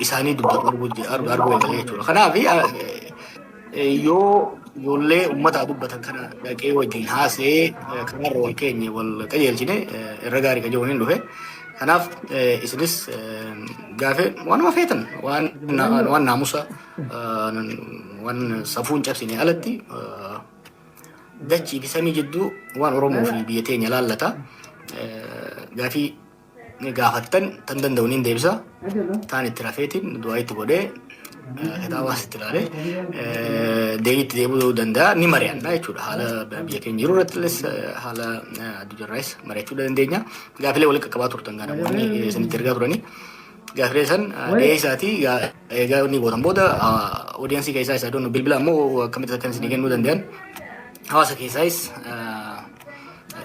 isaanii dubbatu arguu eegalee jechuudha. Kanaaf yoo ijoollee uummataa dubbatan kana dhaqee wajjin haasa'ee kanarra wal keenye wal qajeelchine irra gaarii qajeelchuun hin dhufe. Kanaaf isinis gaafee waanuma feetan waan naamusa waan safuun cabsine alatti dachii fi samii jidduu waan Oromoo fi biyya teenya laallata. Gaafii gaafattan tan danda'uun hin deebisa. Taan itti rafeetiin du'aa itti godhee kitaabas itti ilaalee deebiitti deebi'uu danda'a ni mari'anna jechuudha. Haala biyya keenya jiru irrattis haala addunyaarraas mari'achuu dandeenya. Gaafilee walitti qaqqabaa turtan kan namoonni isinitti ergaa turanii. Gaafilee san gahee isaatii egaa inni gootan booda oodiyaansii keessaa isaa doonu bilbila ammoo akkamitti akkan isinii kennuu danda'an hawaasa keessaayis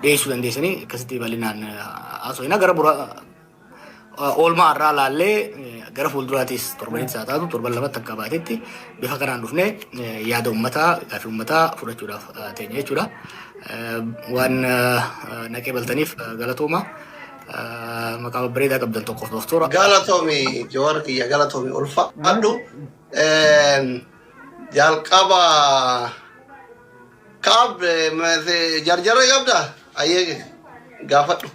dhiyeessuu dandeessanii akkasitti bal'inaan haasofna gara oolmaa irraa laallee gara fuulduraatis torbanitti isaa taatu torban lamatti akka baatetti bifa kanaan dhufnee yaada uummataa gaafii uummataa fudhachuudhaaf teenya jechuudha. Waan naqee baltaniif galatooma. Maqaa bareedaa qabdan tokkoof doktora. Galatoomi Jowaar kiyya galatoomi ulfaadhu. Jalqaba kaab jarjara qabda ayyee gaafadhu.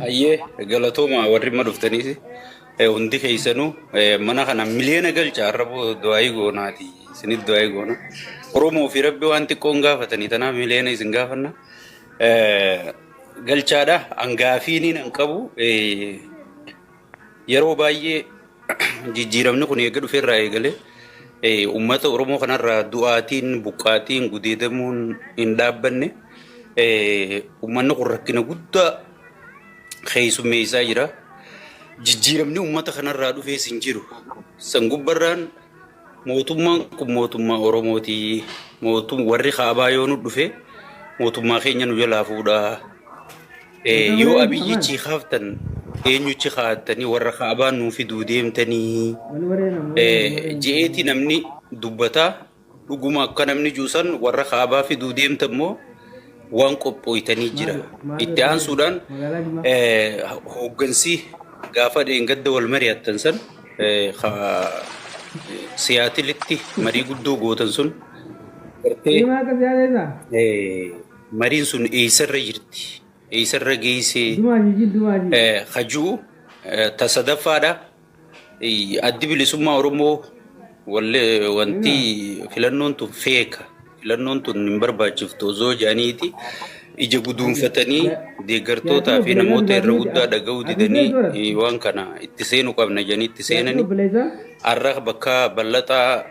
Ayyee galatooma warri ma dhuftaniis hundi keessanuu mana kana miliyoona galcha arraboo du'aayii goonaati isinit du'aayii goona. Oromoo fi Rabbi waan xiqqoon gaafatanii tanaaf miliyoona isin gaafanna. Galchaadha hangaafiin hin qabu yeroo baay'ee jijjiiramni kun eega dhufeerraa eegalee uummata Oromoo kanarraa du'aatiin buqqaatiin gudeedamuun hin dhaabbanne uummanni kun rakkina guddaa keessummeessaa jira. Jijjiiramni uummata kanarraa dhufees hin jiru. San gubbarraan mootummaan kun mootummaa Oromooti. Warri kaabaa yoo nu dhufe mootummaa keenya nu jalaa fuudha. Yoo abiyyichi kaaftan eenyuchi kaa'attanii warra kaabaa nuu fiduu deemtanii je'eeti namni dubbataa dhuguma akka namni juusan warra kaabaa fiduu deemtan moo waan qophooytanii jira. Itti aansuudhaan hooggansi gaafa dheengadda wal mari'attan san siyaatilitti marii guddoo gootan sun mariin sun eessarra jirti. Eessarra geessee hajuu tasadaffaadha. Addi bilisummaa Oromoo wanti filannoon tun feeka. Filannoon tun hin barbaachiftu osoo jaaniiti ija guduunfatanii deeggartootaa fi namoota irra guddaa dhaga'uu didanii waan kana itti seenuu qabna jedhanii itti seenanii har'a bakka bal'ataa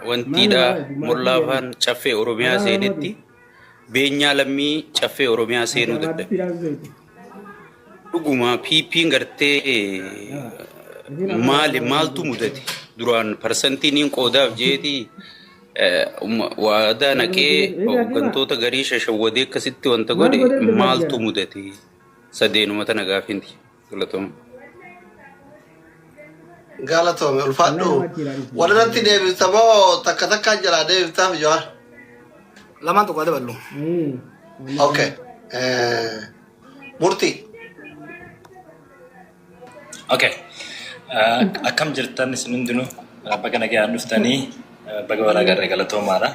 wantiidha mollaafaan caffee Oromiyaa seenetti beenyaa lammii caffee Oromiyaa seenuu dadhabe. Dhuguma piipiin gartee maaltu mudate duraan parsantiin qoodaaf jeetii waadaa naqee hooggantoota garii shashawwadee akkasitti wanta godhe maaltu mudate sadeenuma tana gaafinti. Galatoome ulfaadhu. Walirratti deebifta moo takka takkaan jalaa deebiftaaf Jowaar? Lamaan tokko daballu. Okay. Murtii. Okay. Akkam jirtan isin hundinuu baga nagaan dhuftanii baga walagarree galatoomaadha.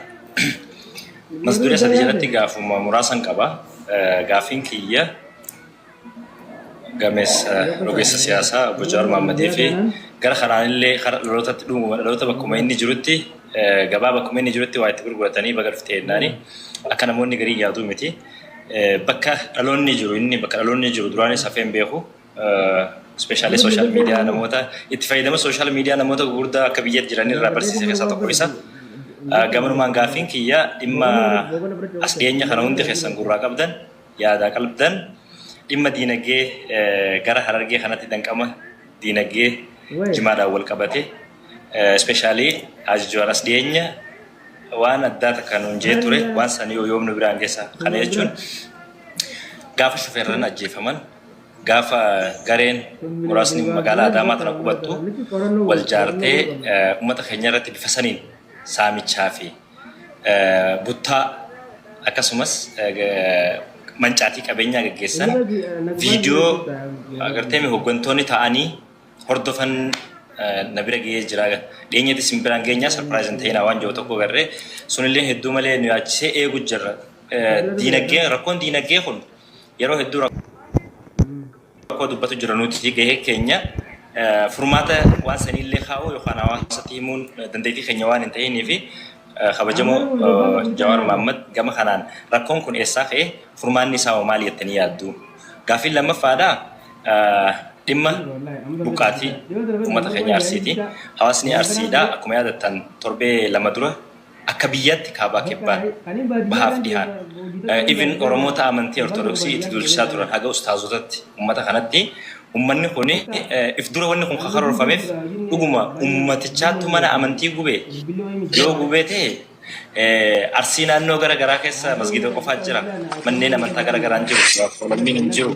Masduree sadii jalatti gaafuma muraasan qaba. Gaafiin kiyya gameessa rogeessa siyaasaa Obbo Jawaar Mohammadii fi gara kanaanillee dhalootatti dhumuma dhaloota bakkuma inni jirutti gabaa bakkuma inni jirutti waa itti gurguratanii baga dhuftee jennaani akka namoonni garii yaaduu miti. Bakka dhaloonni jiru duraanis hafeen beeku. Especially social media namoota itti fayyadama social media namoota gurguddaa akka biyyatti jiran irraa barsiisee keessaa tokko isa. Gamanumaan gaafiin kiyya dhimma as dhiyeenya kana hundi keessan gurraa qabdan yaadaa qalbdan dhimma diinagdee gara Harargee kanatti danqama diinagdee jimaadhaan wal qabate especially Jawaar as dhiyeenya waan addaa takka nuun jee ture waan sanii yoomnu biraan geessa kana jechuun gaafa shufeerran ajjeefaman gaafa gareen muraasni magaalaa Adaamaa tana qubattu wal jaartee uummata keenya irratti bifa saniin saamichaa fi buttaa akkasumas mancaatii qabeenyaa gaggeessan viidiyoo agartee hooggantoonni ta'anii hordofan na bira ga'ee jira. Dheenyatti simbiraan geenyaa sarpiraayiz ta'in waan jiru tokko garree sunillee hedduu malee nu yaachisee eegu jirra. Diinagdee rakkoon diinagdee kun yeroo hedduu rakkoo dubbatu jira nuti gahee keenya furmaata waan sanillee kaa'u yookaan hawaasatti himuun dandeettii keenya waan hin ta'inii fi kabajamoo Jawaar Mohaammed gama kanaan rakkoon kun eessaa ka'e furmaanni isaa maal jettanii yaaddu? Gaaffiin lammaffaadhaa dhimma buqqaatii uummata keenya Arsiiti. Hawaasni Arsiidhaa akkuma yaadattan torbee lama dura akka biyyatti kaabaa kibbaan bahaaf dhihaan. Even Oromoota amantii Ortodoksii itti dulchisaa turan haga ustaazotatti uummata kanatti ummanni kun if dura wanni kun karoorfameef dhuguma ummatichaattu mana amantii gubee yoo gubee ta'e Arsii naannoo garaagaraa keessa masgiida qofaa jira manneen amantaa garaagaraan jiru lammiin hin jiru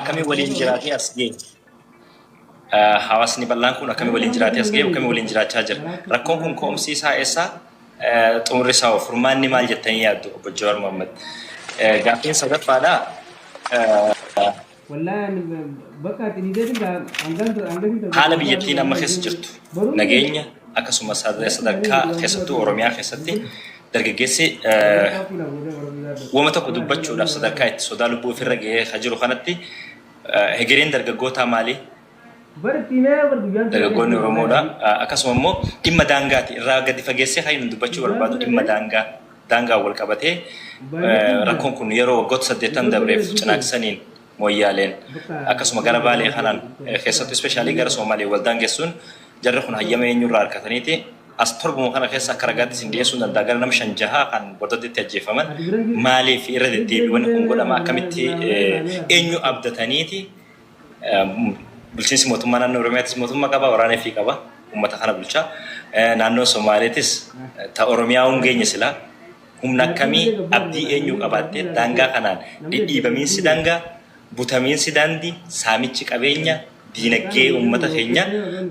akkamii waliin jiraatee as ga'e hawaasni bal'aan kun akkamii waliin jiraatee as ga'e akkamii waliin jiraachaa jira rakkoon kun koomsiisaa eessaa xumurri isaa furmaanni maal jettanii yaaddu obbo Jawaar Mohaammed gaaffiin sadaffaadhaa haala biyyattiin amma keessa jirtu nageenya akkasumas sadarkaa keessattuu Oromiyaa keessatti dargaggeessi wama tokko dubbachuudhaaf sadarkaa itti sodaa lubbuu ofirra ga'ee jiru kanatti hegereen dargaggootaa maali? Dargaggoonni Oromoodha akkasuma immoo dhimma daangaati irraa gadi fageessee kan inni dubbachuu barbaadu dhimma daangaa wal qabatee rakkoon kun yeroo waggoota 8 dabreef cinaaksaniin mooyyaaleen akkasuma gara baalee kanaan keessattuu ispeeshaalii gara Somaalee wal daangessuun jarri kun hayyama eenyurraa harkataniiti as torbuma kana keessa akka ragaatti isin dhiyeessuu danda'a gara nama 5-6 kan bordoddeetti ajjeefaman maaliif irra deddeebiiwwan kun godhama akkamitti eenyu abdataniiti bulchiinsi mootummaa naannoo Oromiyaattis mootummaa qaba waraanaa fi qaba uummata kana bulchaa naannoo Somaaleettis ta Oromiyaa hungeenye silaa humna akkamii abdii eenyu qabaattee daangaa kanaan dhidhiibamiinsi daangaa butamiinsi daandii saamichi qabeenya diinagdee uummata keenya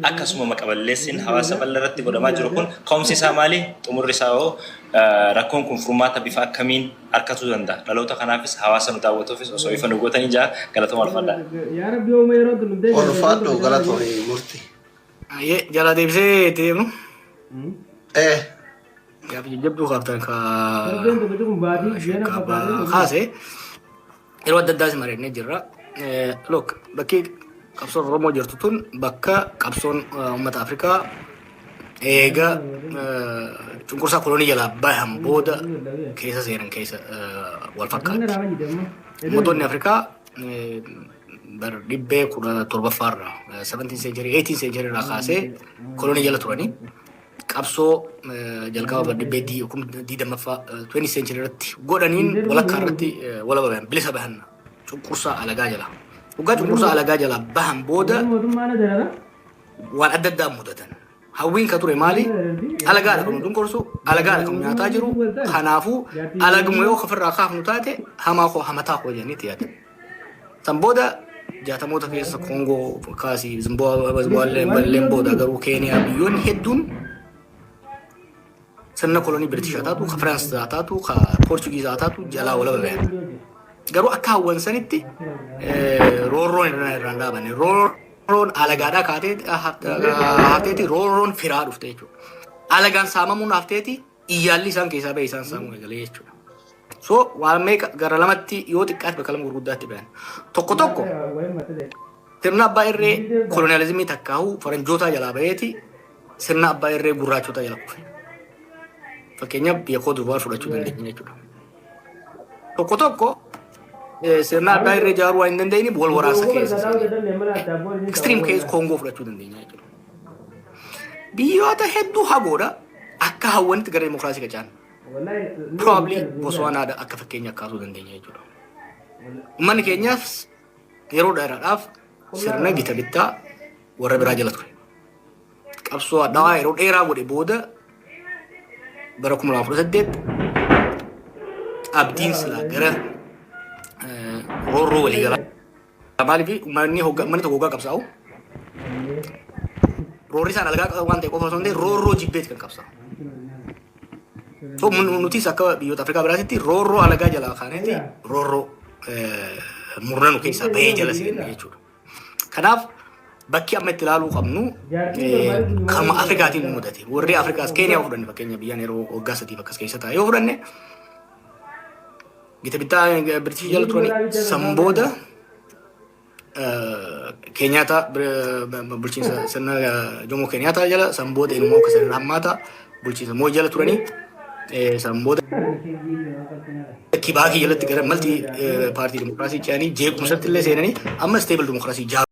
akkasuma maqaballeessiin hawaasa bal'aarratti godhamaa jiru kun ka'umsi isaa maali? Xumurri isaa hoo rakkoon kun furmaata bifa akkamiin harkatuu danda'a? Dhaloota kanaafis hawaasa nu daawwatuufis osoo ifa nu gootanii jaa galatoomaa alfadhaa. Ulfaadhu galatoomii murtii. Jala deebisee deemu. Gaafi jabduu kaaftan kaasee yeroo adda addaas mari'annee jirra. Look bakki qabsoon Oromoo jirtu tun bakka qabsoon uummata Afrikaa eega cunqursaa kolonii jalaa bahan booda keessa seenan keessa wal fakkaatti. Uummattoonni Afrikaa bar dhibbee 17ffaarraa 17th century 18th century irraa kaasee kolonii jala turanii qabsoo jalqaba dhibbee 20ffaa 20th century irratti godhaniin walakkaa irratti walaba bahan bilisa bahan cunqursaa alagaa jala. Waggaa cunqursaa alagaa jala bahan booda waan adda addaa mudatan. Hawwiin ka ture maali? Alagaadha kan cunqursu, alagaadha kan nyaataa jiru. Kanaafuu alaguma yoo ofirraa kaafnu taate hamaa koo hamataa koo jedhanii yaadan. San booda jaatamoota keessa Koongoo kaasii Zimbabween booda garuu Keeniyaa biyyoonni hedduun sirna kolonii Biritishaa taatu, ka Firaans taatu, ka Poorchugiizaa taatu jalaa walaba bahan. Garuu akka hawwan sanitti roorroon irraan dhaabane. Roorroon alagaadhaa hafteeti roorroon firaa dhufte jechuudha. Alagaan saamamuun hafteeti iyyaalli isaan keessaa bahe isaan saamuu eegalee jechuudha. So waan meeqa gara lamatti yoo xiqqaatti bakka lama gurguddaatti bahan. Tokko sirna abbaa irree koloniyaalizimii takkaa'uu faranjootaa jalaa baheeti sirna abbaa irree gurraachotaa jala kufe. Fakkeenyaaf biyya koo durbaa fudhachuu dandeenya jechuudha. Tokko sirna abbaa irree ijaaruu waan hin dandeenyeef wal waraansa keessa extreme case Koongoo fudhachuu dandeenya jechuudha. Biyyoota hedduu hagoodha akka hawwanitti gara dimokiraasii qacaan. Probably Botswanaadha akka fakkeenya kaasuu dandeenya jechuudha. Uummanni keenyaaf yeroo dheeraadhaaf sirna gita bittaa warra biraa jala ture. Qabsoo addaa yeroo dheeraa godhe booda bara 2018 abdiin silaa gara roorroo walii galaa. Maaliif uummanni tokko hoggaa qabsaa'u roorri isaan alagaa waan ta'e qofa osoo hin ta'in roorroo jibbeeti kan qabsaa'u. So nutis akka biyyoota Afrikaa biraatitti roorroo alagaa jalaa kaaneeti roorroo murna nu keessaa bahee jala seenne jechuudha. Kanaaf bakki amma itti ilaaluu qabnu kama Afrikaatiin nu mudate. Warri Afrikaas Keeniyaa fudhanne fakkeenya biyyaan yeroo waggaa sadiif akkas keessa taa'e yoo fudhanne gita bittaa Biritish jala turanii sanbooda Keenyaata bulchiinsa sirna Jomo Keenyaata jala sanbooda ilmoo akka sirna hammaata bulchiinsa moo jala turanii sanbooda Kibaki jalatti gara malti paartii dimokiraasii ce'anii jeequmsatti illee seenanii amma steebil dimokiraasii